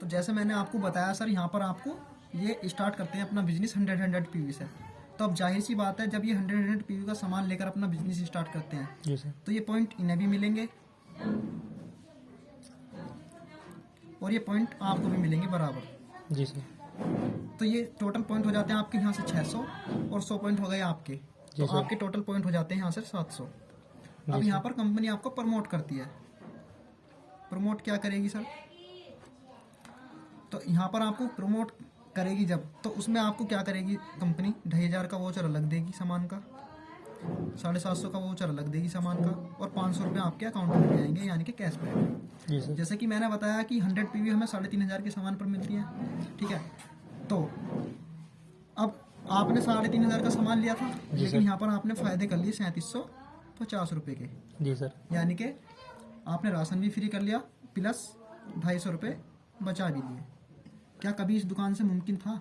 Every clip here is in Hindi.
तो जैसे मैंने आपको बताया सर, यहाँ पर आपको ये स्टार्ट करते हैं अपना बिजनेस 100 पीवी से। तो अब जाहिर सी बात है, जब ये 100 पीवी का सामान लेकर अपना बिजनेस स्टार्ट करते हैं जी सर। तो ये पॉइंट इन्हें भी मिलेंगे और ये पॉइंट आपको भी मिलेंगे बराबर। जी सर। तो ये टोटल पॉइंट हो जाते हैं आपके यहाँ से 600 और 100 पॉइंट हो गए आपके, तो सर। आपके टोटल पॉइंट हो जाते हैं यहाँ से 700। अब जी यहाँ सर। पर कंपनी आपको प्रमोट करती है। प्रमोट क्या करेगी सर? तो यहाँ पर आपको प्रमोट करेगी जब, तो उसमें आपको क्या करेगी कंपनी, 2500 का वाउचर अलग देगी सामान का, 750 का वाउचर अलग देगी सामान का, और 500 रुपये आपके अकाउंट में मिल जाएंगे, यानी कि कैश बैक। जी सर। जैसे कि मैंने बताया कि 100 पीवी हमें 3500 के सामान पर मिलती है, ठीक है। तो अब आपने 3500 का सामान लिया था, लेकिन यहाँ पर आपने फायदे कर लिए 3750 रुपये के, जी सर। यानी कि आपने राशन भी फ्री कर लिया प्लस 250 रुपये बचा भी लिए। क्या कभी इस दुकान से मुमकिन था?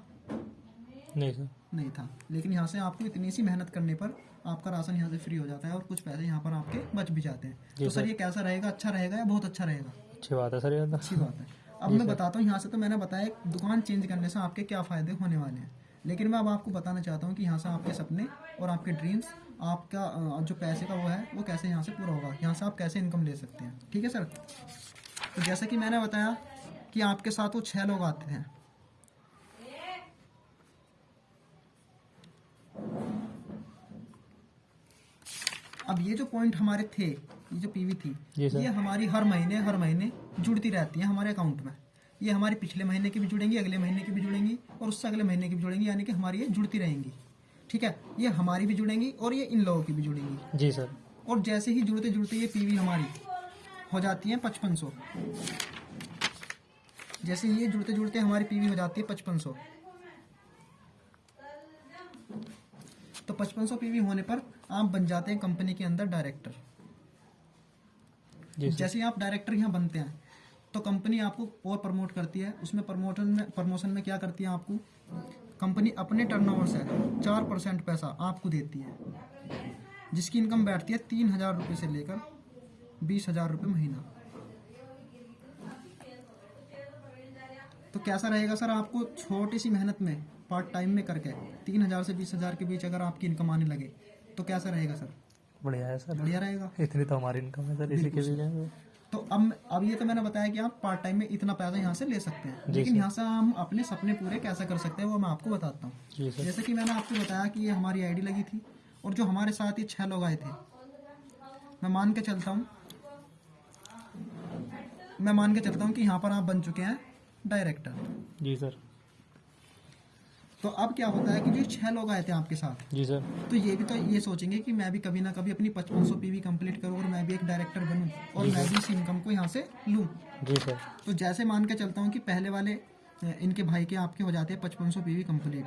नहीं सर। नहीं था। लेकिन यहाँ से आपको इतनी सी मेहनत करने पर आपका राशन यहाँ से फ्री हो जाता है और कुछ पैसे यहाँ पर आपके बच भी जाते हैं। तो सर ये कैसा रहेगा, अच्छा रहेगा या बहुत अच्छा रहेगा? अच्छी बात है सर, ये तो अच्छी बात है। अब मैं बताता हूँ यहाँ से, तो मैंने बताया दुकान चेंज करने से आपके क्या फ़ायदे होने वाले हैं, लेकिन मैं अब आपको बताना चाहता हूँ कि यहाँ से आपके सपने और आपके ड्रीम्स, आपका जो पैसे का वो है वो कैसे यहाँ से पूरा होगा, यहाँ से आप कैसे इनकम ले सकते हैं। ठीक है सर। तो जैसे कि मैंने बताया कि आपके साथ वो 6 लोग आते हैं। अब ये जो पॉइंट हमारे थे, ये जो पीवी थी, ये हमारी हर महीने जुड़ती रहती है हमारे अकाउंट में। ये हमारे पिछले महीने की भी जुड़ेंगी, अगले महीने की भी जुड़ेंगी और उससे अगले महीने की भी जुड़ेंगी, यानी कि हमारी ये जुड़ती रहेंगी। ठीक है, ये हमारी भी जुड़ेंगी और ये इन लोगों की भी जुड़ेंगी। जी सर। और जैसे ही जुड़ते जुड़ते ये पीवी हमारी हो जाती है 5500, जैसे ये जुड़ते जुड़ते हमारी पीवी हो जाती है 5500, तो 5500 पीवी होने पर आप बन जाते हैं कंपनी के अंदर डायरेक्टर। जैसे ही आप डायरेक्टर यहाँ बनते हैं तो कंपनी आपको और प्रमोट करती है। उसमें प्रमोशन में क्या करती है, आपको कंपनी अपने टर्नओवर से 4% पैसा आपको देती है, जिसकी इनकम बैठती है 3000 रुपये से लेकर 20,000 रुपये महीना। तो कैसा रहेगा सर, आपको छोटी सी मेहनत में पार्ट टाइम में करके 3000 से 20,000 के बीच अगर आपकी इनकम आने लगे तो कैसा रहेगा सर? बढ़िया है सर, बढ़िया रहेगा। इतनी तो हमारी इनकम है सर, इसी के लिए। तो अब ये तो मैंने बताया कि आप पार्ट टाइम में इतना पैसा यहाँ से ले सकते हैं, लेकिन यहाँ से हम अपने सपने पूरे कैसे कर सकते हैं वो मैं आपको बताता हूँ। जैसे कि मैंने आपको बताया कि ये हमारी आईडी लगी थी और जो हमारे साथ ये 6 लोग आए थे, मैं मान के चलता हूँ कि यहाँ पर आप बन चुके हैं डायरेक्टर। जी सर। तो अब क्या होता है कि जो 6 लोग आए थे आपके साथ, जी सर, तो ये भी तो ये सोचेंगे कि मैं भी कभी ना कभी अपनी 5500 पीवी कंप्लीट करूँ और मैं भी एक डायरेक्टर बनूं और मैं भी इस इनकम को यहाँ से लूँ। जी सर। तो जैसे मान के चलता हूँ कि पहले वाले इनके भाई के आपके हो जाते हैं 5500 पीवी कंप्लीट।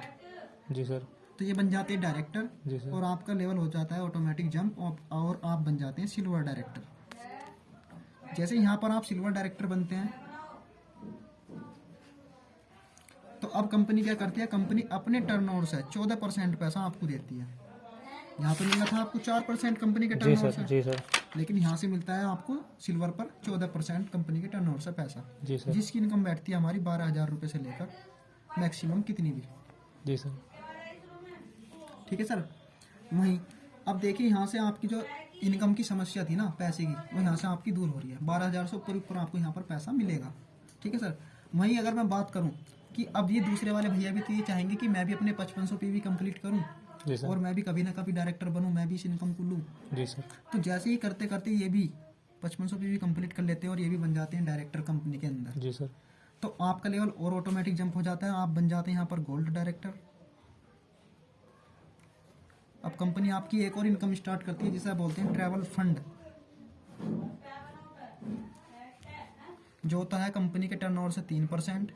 जी सर। तो ये बन जाते हैं डायरेक्टर। जी सर। और आपका लेवल हो जाता है ऑटोमेटिक जंप और आप बन जाते हैं सिल्वर डायरेक्टर। जैसे यहाँ पर आप सिल्वर डायरेक्टर बनते हैं तो अब कंपनी क्या करती है, कंपनी अपने टर्नओवर से 14% पैसा आपको देती है। यहाँ पर मिला था आपको 4% कंपनी के टर्नओवर से। जी सर। लेकिन यहाँ से मिलता है आपको सिल्वर पर 14% कंपनी के टर्नओवर से पैसा। जी सर। जिसकी इनकम बैठती है हमारी 12,000 रुपये से लेकर मैक्सिमम कितनी भी। जी सर। ठीक है सर। वहीं अब देखिए यहाँ से आपकी जो इनकम की समस्या थी ना पैसे की, वो यहाँ से आपकी दूर हो रही है। 12,000 से ऊपर आपको यहाँ पर पैसा मिलेगा। ठीक है सर। वहीं अगर मैं बात करूँ कि अब ये दूसरे वाले भैया भी तो ये चाहेंगे कि मैं भी अपने 5500 पीवी कंप्लीट करूं और मैं भी कभी ना कभी डायरेक्टर बनूं, मैं भी इस इनकम को लूं। जी सर। तो जैसे ही करते करते ये भी 5500 पीवी कंप्लीट कर लेते हैं और ये भी बन जाते हैं डायरेक्टर कंपनी के अंदर। जी सर। तो आपका लेवल और ऑटोमेटिक जंप हो जाता है, आप बन जाते हैं यहाँ पर गोल्ड डायरेक्टर। अब कंपनी आपकी एक और इनकम स्टार्ट करती है जिसे बोलते हैं ट्रैवल फंड, जो होता है कंपनी के टर्नओवर से 3%,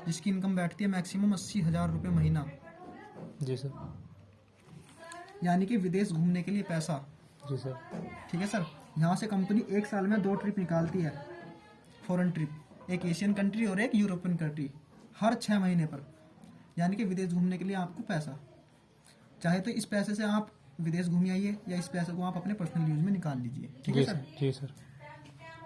जिसकी इनकम बैठती है मैक्सिमम 80,000 रुपये महीना। जी सर। यानी कि विदेश घूमने के लिए पैसा। जी सर। ठीक है सर। यहाँ से कंपनी एक साल में 2 ट्रिप निकालती है, फॉरेन ट्रिप, एक एशियन कंट्री और एक यूरोपियन कंट्री, हर 6 महीने पर। यानी कि विदेश घूमने के लिए आपको पैसा, चाहे तो इस पैसे से आप विदेश घूम आइए या इस पैसे को आप अपने पर्सनल यूज में निकाल लीजिए। ठीक है सर। जी सर।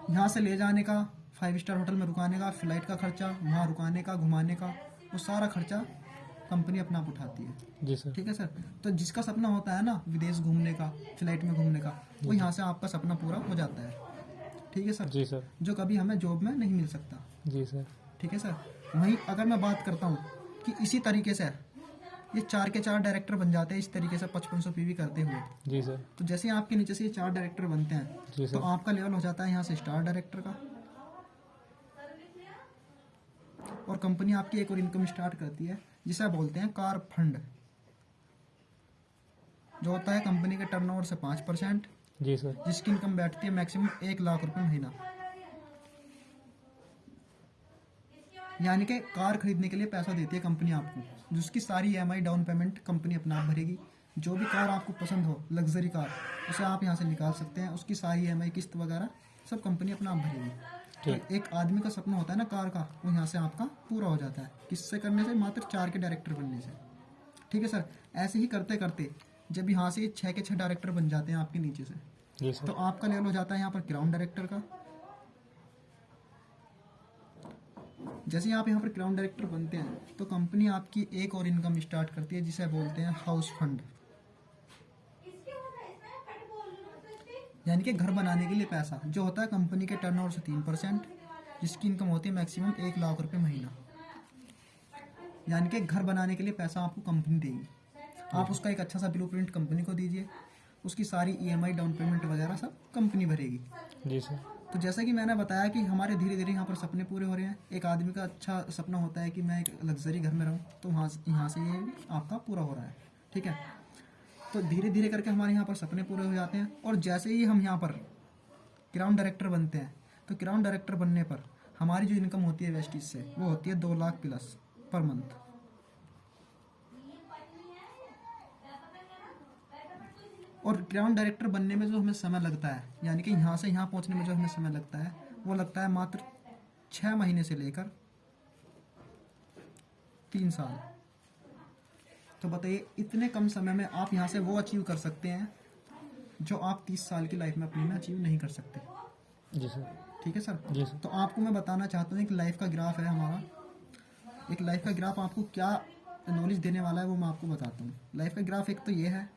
यहाँ से ले जाने का, 5 स्टार होटल में रुकाने का, फ्लाइट का खर्चा, वहाँ रुकाने का, घुमाने का, वो सारा खर्चा कंपनी अपना आप उठाती है। जी सर। ठीक है सर। तो जिसका सपना होता है ना विदेश घूमने का, फ्लाइट में घूमने का, वो यहाँ से आपका सपना पूरा हो जाता है। ठीक है सर। जी सर। जो कभी हमें जॉब में नहीं मिल सकता। जी सर। ठीक है सर। वहीं अगर मैं बात करता हूँ कि इसी तरीके से ये 4 के 4 डायरेक्टर बन जाते हैं इस तरीके से 5500 पीवी करते हुए। जी सर। तो जैसे ही आपके नीचे से ये 4 डायरेक्टर बनते हैं जी तो सर। आपका लेवल हो जाता है यहाँ से स्टार डायरेक्टर का, और कंपनी आपकी एक और इनकम स्टार्ट करती है जिसे आप बोलते हैं कार फंड, जो होता है कंपनी के टर्नओवर से 5%, जी सर। जिसकी इनकम बैठती है मैक्सिमम 1 लाख रुपए महीना। यानी कि कार खरीदने के लिए पैसा देती है कंपनी आपको, जिसकी सारी ईएमआई डाउन पेमेंट कंपनी अपना आप भरेगी। जो भी कार आपको पसंद हो, लग्जरी कार, उसे आप यहाँ से निकाल सकते हैं, उसकी सारी ईएमआई किस्त वगैरह सब कंपनी अपना आप भरेगी। ठीक। तो एक आदमी का सपना होता है ना कार का, वो यहाँ से आपका पूरा हो जाता है। किससे करने से? मात्र 4 के डायरेक्टर बनने से। ठीक है सर। ऐसे ही करते करते जब यहाँ से 6 के 6 डायरेक्टर बन जाते हैं आपके नीचे से, जी तो सर। आपका लेवल हो जाता है यहाँ पर क्राउन डायरेक्टर का। जैसे ही आप यहाँ पर क्राउन डायरेक्टर बनते हैं तो कंपनी आपकी एक और इनकम स्टार्ट करती है जिसे बोलते हैं हाउस फंड, यानी कि घर बनाने के लिए पैसा, जो होता है कंपनी के टर्नओवर से 3%, जिसकी इनकम होती है मैक्सिमम 1 लाख रुपए महीना। यानी कि घर बनाने के लिए पैसा आपको कंपनी देगी। आप उसका एक अच्छा सा ब्लूप्रिंट कंपनी को दीजिए, उसकी सारी ईएमआई डाउन पेमेंट वगैरह सब कंपनी भरेगी। जी सर। तो जैसा कि मैंने बताया कि हमारे धीरे धीरे यहाँ पर सपने पूरे हो रहे हैं। एक आदमी का अच्छा सपना होता है कि मैं एक लग्जरी घर में रहूँ, तो यहाँ से ये आपका पूरा हो रहा है। ठीक है। तो धीरे धीरे करके हमारे यहाँ पर सपने पूरे हो जाते हैं, और जैसे ही हम यहाँ पर क्राउन डायरेक्टर बनते हैं तो क्राउन डायरेक्टर बनने पर हमारी जो इनकम होती है वेस्टिज से, वो होती है 2 लाख प्लस पर मंथ। और क्राउन डायरेक्टर बनने में जो हमें समय लगता है, यानी कि यहाँ से यहाँ पहुँचने में जो हमें समय लगता है, वो लगता है मात्र 6 महीने से लेकर 3 साल। तो बताइए इतने कम समय में आप यहाँ से वो अचीव कर सकते हैं जो आप 30 साल की लाइफ में अपनी में अचीव नहीं कर सकते। जी सर। ठीक है सर। जी सर। तो आपको मैं बताना चाहता हूँ एक लाइफ का ग्राफ है हमारा। एक लाइफ का ग्राफ आपको क्या नॉलेज देने वाला है वो मैं आपको बताता हूँ। लाइफ का ग्राफ एक तो ये है,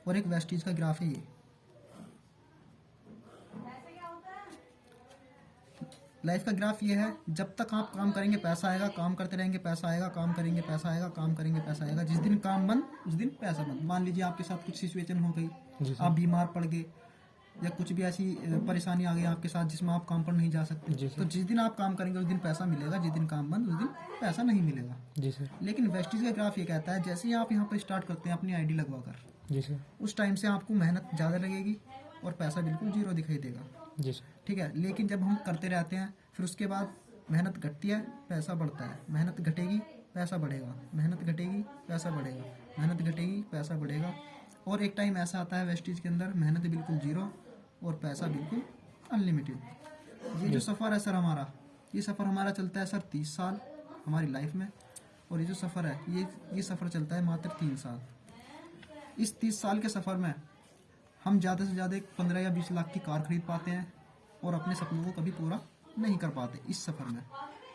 और एक वेस्टीज का ग्राफ है ये। लाइफ का ग्राफ ये है, जब तक आप काम करेंगे पैसा आएगा, काम करते रहेंगे पैसा आएगा, काम करेंगे पैसा आएगा, काम करेंगे पैसा आएगा। जिस दिन काम बंद उस दिन पैसा बंद। मान लीजिए आपके साथ कुछ सिचुएशन हो जी गई, सर। आप बीमार पड़ गए, या कुछ भी ऐसी परेशानी आ गई आपके साथ जिसमें आप काम पर नहीं जा सकते, जी सर। तो जिस दिन आप काम करेंगे उस दिन पैसा मिलेगा, जिस दिन काम बंद उस दिन पैसा नहीं मिलेगा। जी सर। लेकिन वेस्टीज का ग्राफ ये कहता है, जैसे ही आप यहाँ पर स्टार्ट करते हैं अपनी आईडी लगवा कर, जी सर। उस टाइम से आपको मेहनत ज़्यादा लगेगी और पैसा बिल्कुल जीरो दिखाई देगा। जी सर। ठीक है। लेकिन जब हम करते रहते हैं फिर उसके बाद मेहनत घटती है, पैसा बढ़ता है, मेहनत घटेगी पैसा बढ़ेगा, मेहनत घटेगी पैसा बढ़ेगा, मेहनत घटेगी पैसा बढ़ेगा, और एक टाइम ऐसा आता है वेस्टीज के अंदर मेहनत बिल्कुल जीरो और पैसा बिल्कुल अनलिमिटेड। ये जो सफ़र है सर हमारा, ये सफ़र हमारा चलता है सर 30 साल हमारी लाइफ में, और ये जो सफ़र है ये सफ़र चलता है मात्र 3 साल। इस 30 साल के सफ़र में हम ज़्यादा से ज़्यादा 15 या 20 लाख की कार खरीद पाते हैं और अपने सपनों को कभी पूरा नहीं कर पाते इस सफ़र में।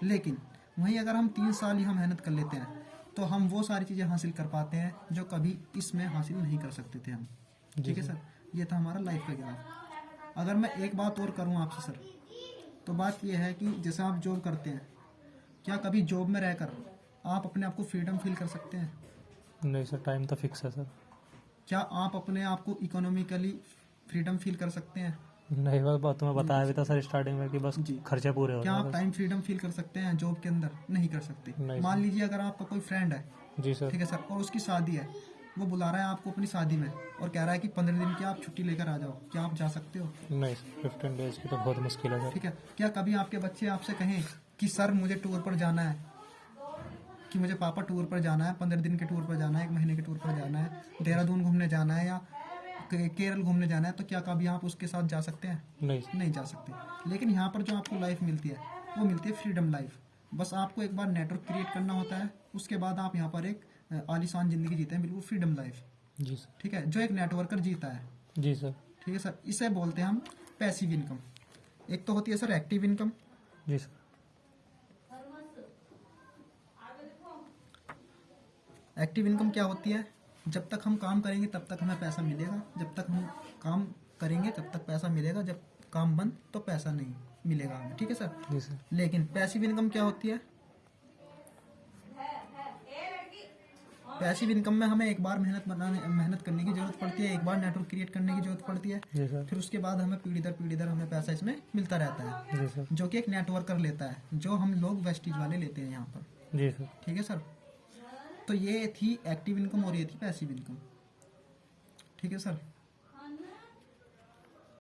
लेकिन वहीं अगर हम 3 साल यहाँ मेहनत कर लेते हैं तो हम वो सारी चीज़ें हासिल कर पाते हैं जो कभी इसमें हासिल नहीं कर सकते थे हम। ठीक है सर। ये था हमारा लाइफ का ग्राफ। अगर मैं एक बात और करूँ आपसे सर, तो बात यह है कि जैसे आप जॉब करते हैं, क्या कभी जॉब में रहकर आप अपने आप को फ्रीडम फील कर सकते हैं? नहीं सर, टाइम तो फिक्स है सर। क्या आप अपने आप को इकोनॉमिकली फ्रीडम फील कर सकते हैं? नहीं, बस बात तुम्हें बताया भी था सर स्टार्टिंग में कि बस जी। खर्चे पूरे हो क्या रहे आप हैं टाइम फ्रीडम फील कर सकते हैं जॉब के अंदर? नहीं कर सकते। नहीं मान लीजिए अगर आपका कोई फ्रेंड है, बस। जी सर। ठीक है सर, और उसकी शादी है, वो बुला रहा है आपको अपनी शादी में और कह रहा है कि 15 दिन की आप छुट्टी लेकर आ जाओ, क्या आप जा सकते हो? नहीं सर, 15 डेज की तो बहुत मुश्किल है सर। ठीक है। क्या कभी आपके बच्चे आपसे कहें कि सर मुझे टूर पर जाना है, कि मुझे पापा टूर पर जाना है, 15 दिन के टूर पर जाना है, 1 महीने के टूर पर जाना है, देहरादून घूमने जाना है या केरल घूमने जाना है, तो क्या कभी आप उसके साथ जा सकते हैं? नहीं सर। नहीं जा सकते। लेकिन यहाँ पर जो आपको लाइफ मिलती है वो मिलती है फ्रीडम लाइफ। बस आपको एक बार नेटवर्क क्रिएट करना होता है, उसके बाद आप यहाँ पर एक आलीशान ज़िंदगी जीते हैं, बिल्कुल फ्रीडम लाइफ। जी सर। ठीक है। जो एक नेटवर्कर जीता है, जी सर। ठीक है सर, इसे बोलते हैं हम पैसिव इनकम। एक तो होती है सर एक्टिव इनकम। जी सर। एक्टिव इनकम क्या होती है? जब तक हम काम करेंगे तब तक हमें पैसा मिलेगा, जब तक हम काम करेंगे तब तक पैसा मिलेगा, जब काम बंद तो पैसा नहीं मिलेगा हमें, ठीक है सर। जी सर। लेकिन पैसिव इनकम क्या होती है? पैसिव इनकम में हमें एक बार मेहनत करने की जरूरत पड़ती है, एक बार नेटवर्क क्रिएट करने की जरूरत पड़ती है, जी सर। फिर उसके बाद हमें पीढ़ी दर हमें पैसा इसमें मिलता रहता है, जी सर। जो कि एक नेटवर्कर लेता है, जो हम लोग वेस्टीज वाले लेते हैं यहाँ पर, जी सर। ठीक है सर। तो ये थी एक्टिव इनकम और ये थी पैसिव इनकम, ठीक है सर।